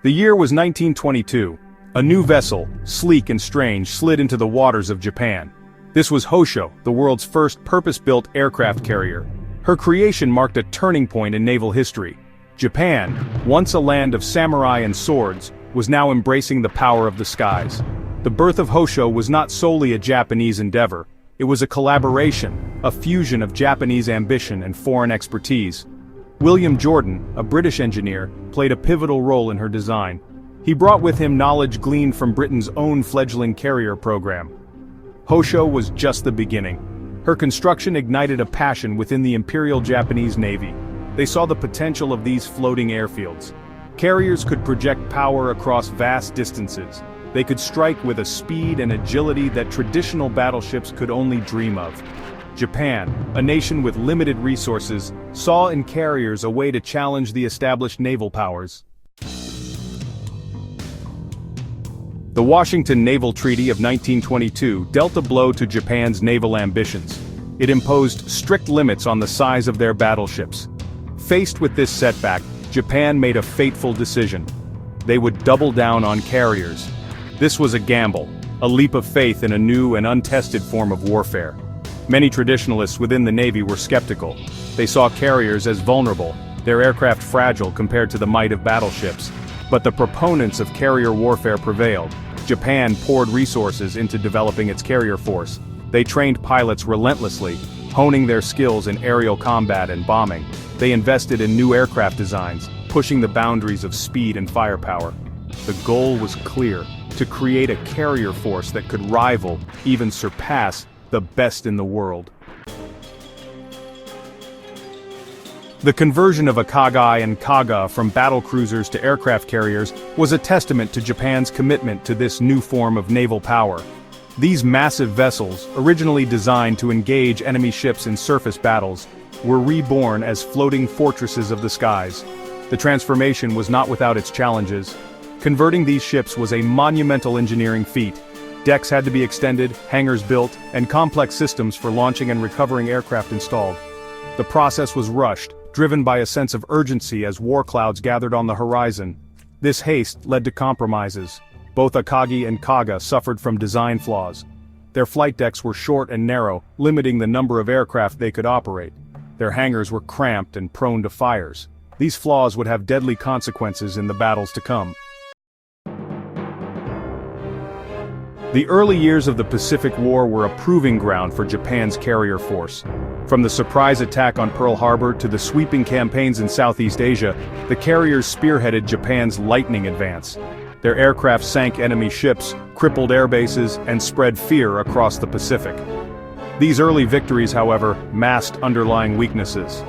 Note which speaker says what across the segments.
Speaker 1: The year was 1922. A new vessel, sleek and strange, slid into the waters of Japan. This was HOSHO, the world's first purpose-built aircraft carrier. Her creation marked a turning point in naval history. Japan, once a land of samurai and swords, was now embracing the power of the skies. The birth of HOSHO was not solely a Japanese endeavor. It was a collaboration, a fusion of Japanese ambition and foreign expertise. William Jordan, a British engineer, played a pivotal role in her design. He brought with him knowledge gleaned from Britain's own fledgling carrier program. HOSHO was just the beginning. Her construction ignited a passion within the Imperial Japanese Navy. They saw the potential of these floating airfields. Carriers could project power across vast distances. They could strike with a speed and agility that traditional battleships could only dream of. Japan, a nation with limited resources, saw in carriers a way to challenge the established naval powers. The Washington Naval Treaty of 1922 dealt a blow to Japan's naval ambitions. It imposed strict limits on the size of their battleships. Faced with this setback, Japan made a fateful decision. They would double down on carriers. This was a gamble, a leap of faith in a new and untested form of warfare. Many traditionalists within the Navy were skeptical. They saw carriers as vulnerable, their aircraft fragile compared to the might of battleships. But the proponents of carrier warfare prevailed. Japan poured resources into developing its carrier force. They trained pilots relentlessly, honing their skills in aerial combat and bombing. They invested in new aircraft designs, pushing the boundaries of speed and firepower. The goal was clear: to create a carrier force that could rival, even surpass, the best in the world. The conversion of AKAGI and KAGA from battle cruisers to aircraft carriers was a testament to Japan's commitment to this new form of naval power. These massive vessels, originally designed to engage enemy ships in surface battles, were reborn as floating fortresses of the skies. The transformation was not without its challenges. Converting these ships was a monumental engineering feat. Decks had to be extended, hangars built, and complex systems for launching and recovering aircraft installed. The process was rushed, driven by a sense of urgency as war clouds gathered on the horizon. This haste led to compromises. Both AKAGI and KAGA suffered from design flaws. Their flight decks were short and narrow, limiting the number of aircraft they could operate. Their hangars were cramped and prone to fires. These flaws would have deadly consequences in the battles to come. The early years of the Pacific War were a proving ground for Japan's carrier force. From the surprise attack on Pearl Harbor to the sweeping campaigns in Southeast Asia, the carriers spearheaded Japan's lightning advance. Their aircraft sank enemy ships, crippled air bases, and spread fear across the Pacific. These early victories, however, masked underlying weaknesses.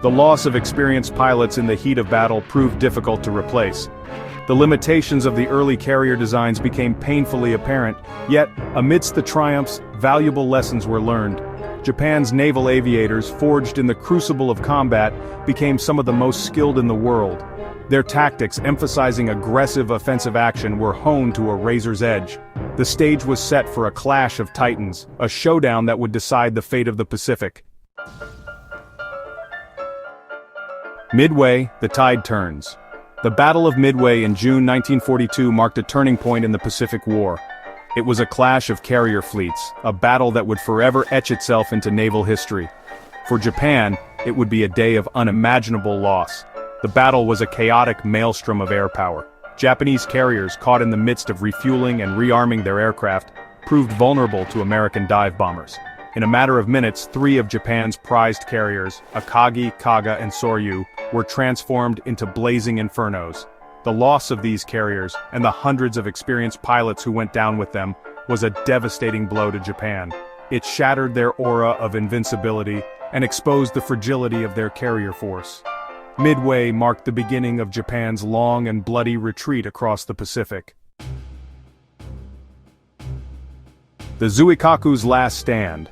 Speaker 1: The loss of experienced pilots in the heat of battle proved difficult to replace. The limitations of the early carrier designs became painfully apparent, yet, amidst the triumphs, valuable lessons were learned. Japan's naval aviators, forged in the crucible of combat, became some of the most skilled in the world. Their tactics, emphasizing aggressive offensive action, were honed to a razor's edge. The stage was set for a clash of titans, a showdown that would decide the fate of the Pacific. Midway, the tide turns. The Battle of Midway in June 1942 marked a turning point in the Pacific War. It was a clash of carrier fleets, a battle that would forever etch itself into naval history. For Japan, it would be a day of unimaginable loss. The battle was a chaotic maelstrom of air power. Japanese carriers, caught in the midst of refueling and rearming their aircraft, proved vulnerable to American dive bombers. In a matter of minutes, 3 of Japan's prized carriers, AKAGI, KAGA, and Soryu, were transformed into blazing infernos. The loss of these carriers, and the hundreds of experienced pilots who went down with them, was a devastating blow to Japan. It shattered their aura of invincibility and exposed the fragility of their carrier force. Midway marked the beginning of Japan's long and bloody retreat across the Pacific. The ZUIKAKU's last stand.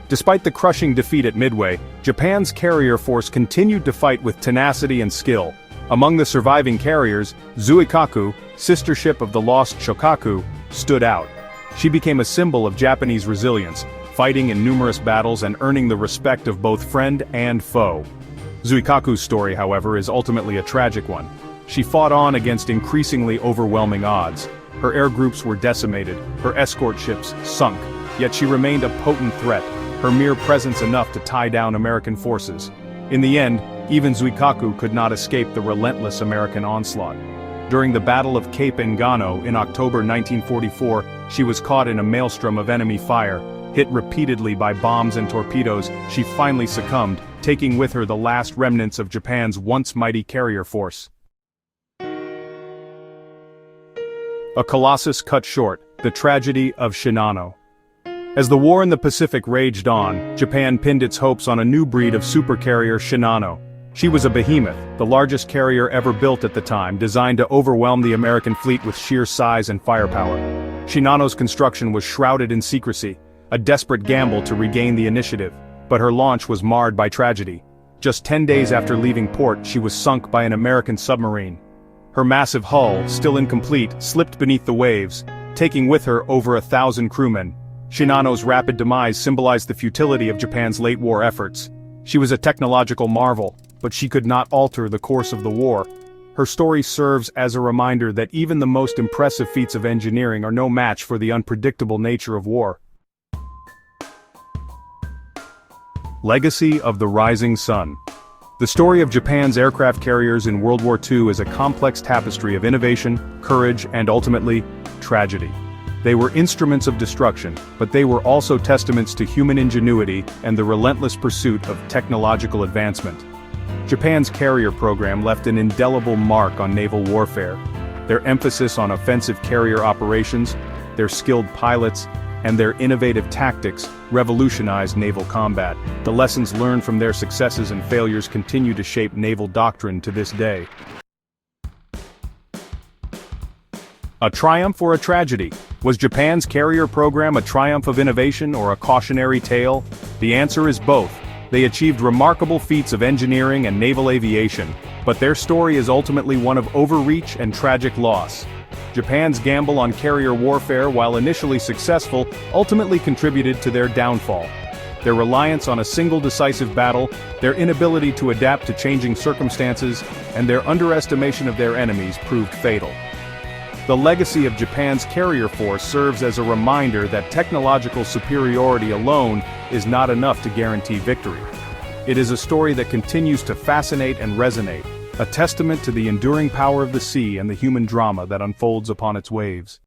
Speaker 1: Despite the crushing defeat at Midway, Japan's carrier force continued to fight with tenacity and skill. Among the surviving carriers, ZUIKAKU, sister ship of the lost SHOKAKU, stood out. She became a symbol of Japanese resilience, fighting in numerous battles and earning the respect of both friend and foe. ZUIKAKU's story, however, is ultimately a tragic one. She fought on against increasingly overwhelming odds. Her air groups were decimated, her escort ships sunk, yet she remained a potent threat, her mere presence enough to tie down American forces. In the end, even ZUIKAKU could not escape the relentless American onslaught. During the Battle of Cape Engano in October 1944, she was caught in a maelstrom of enemy fire. Hit repeatedly by bombs and torpedoes, she finally succumbed, taking with her the last remnants of Japan's once mighty carrier force. A colossus cut short, the tragedy of Shinano. As the war in the Pacific raged on, Japan pinned its hopes on a new breed of supercarrier Shinano. She was a behemoth, the largest carrier ever built at the time, designed to overwhelm the American fleet with sheer size and firepower. Shinano's construction was shrouded in secrecy, a desperate gamble to regain the initiative, but her launch was marred by tragedy. Just 10 days after leaving port, she was sunk by an American submarine. Her massive hull, still incomplete, slipped beneath the waves, taking with her over 1,000 crewmen. Shinano's rapid demise symbolized the futility of Japan's late-war efforts. She was a technological marvel, but she could not alter the course of the war. Her story serves as a reminder that even the most impressive feats of engineering are no match for the unpredictable nature of war. Legacy of the Rising Sun. The story of Japan's aircraft carriers in World War II is a complex tapestry of innovation, courage, and ultimately, tragedy. They were instruments of destruction, but they were also testaments to human ingenuity and the relentless pursuit of technological advancement. Japan's carrier program left an indelible mark on naval warfare. Their emphasis on offensive carrier operations, their skilled pilots, and their innovative tactics revolutionized naval combat. The lessons learned from their successes and failures continue to shape naval doctrine to this day. A triumph or a tragedy? Was Japan's carrier program a triumph of innovation or a cautionary tale? The answer is both. They achieved remarkable feats of engineering and naval aviation, but their story is ultimately one of overreach and tragic loss. Japan's gamble on carrier warfare, while initially successful, ultimately contributed to their downfall. Their reliance on a single decisive battle, their inability to adapt to changing circumstances, and their underestimation of their enemies proved fatal. The legacy of Japan's carrier force serves as a reminder that technological superiority alone is not enough to guarantee victory. It is a story that continues to fascinate and resonate, a testament to the enduring power of the sea and the human drama that unfolds upon its waves.